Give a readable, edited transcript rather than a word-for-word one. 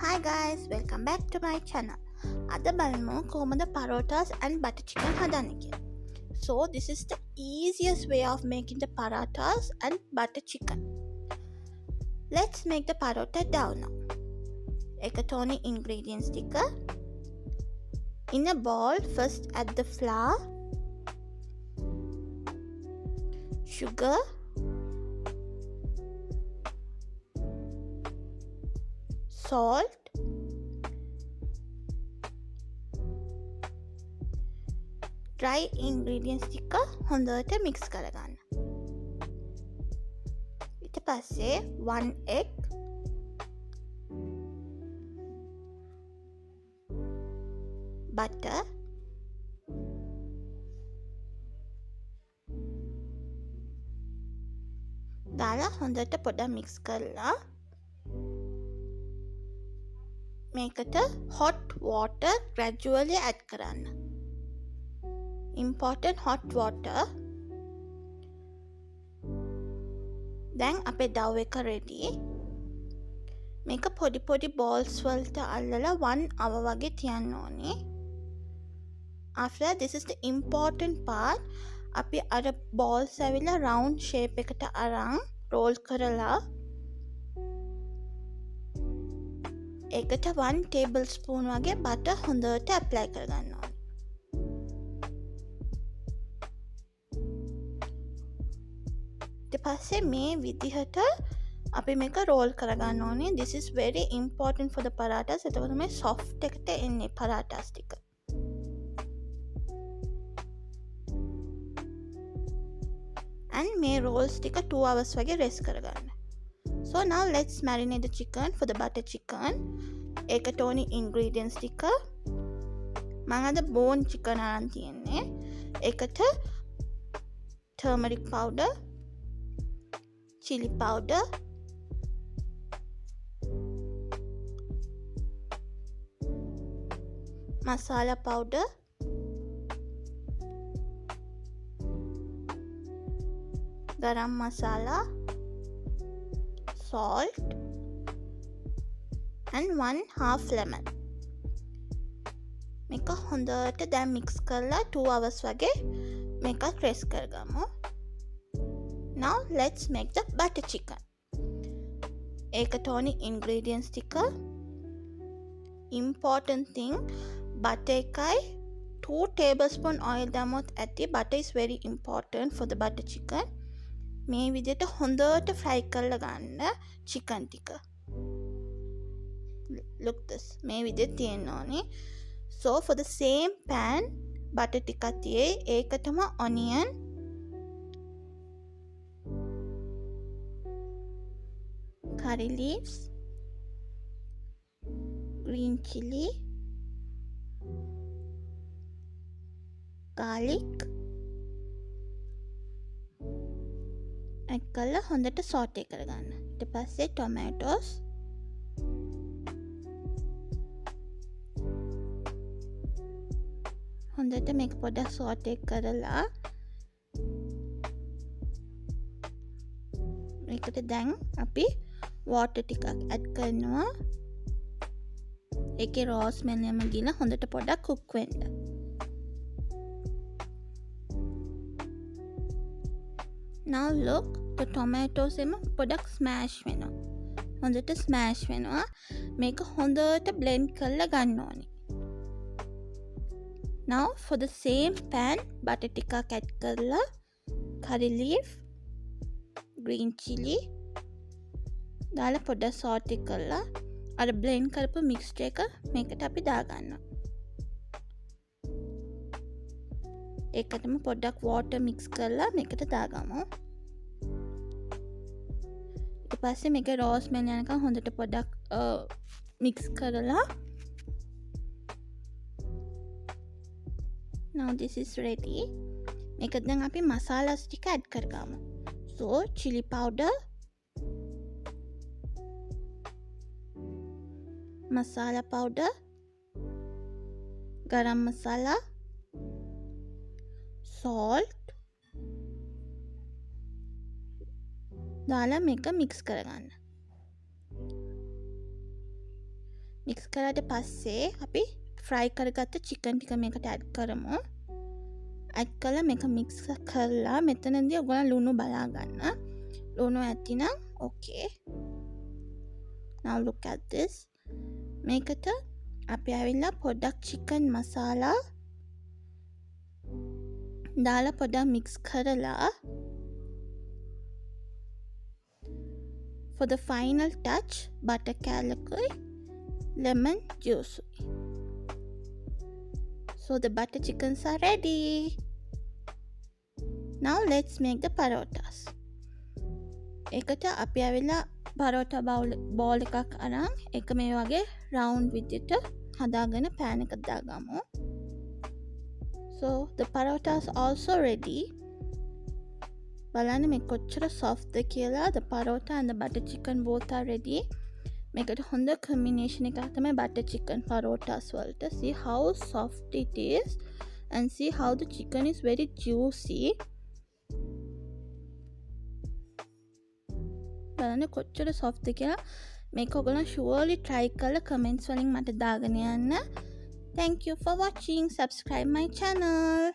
Hi guys, welcome back to my channel. අද බලමු කොහොමද parathas and butter chicken හදන්නේ කියලා. So this is the easiest way of making the parathas and butter chicken. Let's make the paratha dough now. එකතෝනේ ingredients ටික. In a bowl, first add the flour, sugar, salt, dry ingredients ටික හොඳට mix කරගන්න. ඊට පස්සේ 1 egg, butter, දාලා හොඳට පොඩ්ඩක් mix කරලා මේකට hot water gradually add කරන්න. Important hot water. දැන් අපේ dough එක ready. මේක පොඩි පොඩි balls වලට අල්ලලා 1 hour වගේ තියන්න ඕනේ. After that, this is the important part. අපි අර balls ඇවිල්ලා round shape එකට අරන් roll කරලා ඒකට 1 tablespoon වගේ butter හොඳට apply කරගන්න ඕනේ. ඊට පස්සේ මේ විදිහට අපි මේක roll කරගන්න ඕනේ. This is very important for the parathas. එතකොට මේ soft එකට එන්නේ parathas ටික. And මේ rolls ටික 2 hours වගේ rest කරගන්න. So now let's marinate the chicken for the butter chicken. ඒකට ඕනි ingredients ටික. මම අද bone chicken අරන් තියෙන්නේ. ඒකට turmeric powder, chili powder, masala powder, garam masala, salt and 1/2 lemon. මේක හොඳට දැන් mix කරලා 2 hours වගේ මේකත් rest කරගමු. Now let's make the butter chicken. ඒකට ඕනි ingredients ටික. Important thing, butter එකයි 2 tablespoon oil දැම්මොත් ඇති. Butter is very important for the butter chicken. මේ විදිහට හොඳට fry කරලා ගන්න chicken ටික. Look this. මේ විදිහට තියෙන්න ඕනේ. So for the same pan butter ටිකක් තියේ. ඒකටම onion, curry leaves, green chili, garlic add කරලා හොඳට saute කරගන්න. ඊට පස්සේ tomatoes, හොඳට මේක පොඩ්ඩක් saute කරලා මේකට දැන් අපි water ටිකක් add කරනවා. ඒකේ raw smell එක ගිහලා හොඳට පොඩ්ඩක් cook වෙන්න. Now look, the tomatoes එම පොඩ්ඩක් smash වෙනවා. හොඳට smash වෙනවා. මේක හොඳට blend කරලා ගන්න ඕනේ. Now for the same pan butter ටිකක් add කරලා curry leaf, green chili දාලා පොඩ්ඩක් saute කරලා අර blend කරපු mixture එක මේකට අපි දාගන්නවා. ඒකටම පොඩ්ඩක් water mix කරලා මේකට දාගමු. ඊට පස්සේ මේක raw smell යනකම් හොඳට පොඩ්ඩක් mix කරලා now this is ready. මේකට දැන් අපි මසාලාස් ටික add කරගමු. So chili powder, masala powder, garam masala, salt දාලා මේක mix කරගන්න. මික්ස් කරාට පස්සේ අපි ෆ්‍රයි කරගත්ත චිකන් ටික මේකට ඇඩ් කරමු. ඇඩ් කරලා මේක මික්ස් කරලා මෙතනදී ඔයගොල්ලෝ ලුණු බලා ගන්න. ලුණු ඇතිනම් ඕකේ. now look at this. මේකට අපි ඇවිල්ලා පොඩ්ඩක් චිකන් මසාලා දාලා පොඩ්ඩක් මික්ස් කරලා for the final touch butter කෑල්ලකුයි lemon juice. So the butter chickens are ready. Now let's make the parotas. එකට අපි ඇවිල්ලා පරෝටා බෝල් එකක් අරන් එක මේ වගේ round විදිහට හදාගෙන pan එකකට දාගමු. So the parotas also ready. බලන්න මේ කොච්චර soft ද කියලා. The parota and the butter chicken both are ready. මේකට හොඳ combination එකක් තමයි butter chicken parotas වලට. See how soft it is and see how the chicken is very juicy. බලන්න කොච්චර soft ද කියලා. මේක ඔයගොල්ලෝ surely try කරලා comments වලින් මට දාගෙන යන්න. Thank you for watching. Subscribe my channel.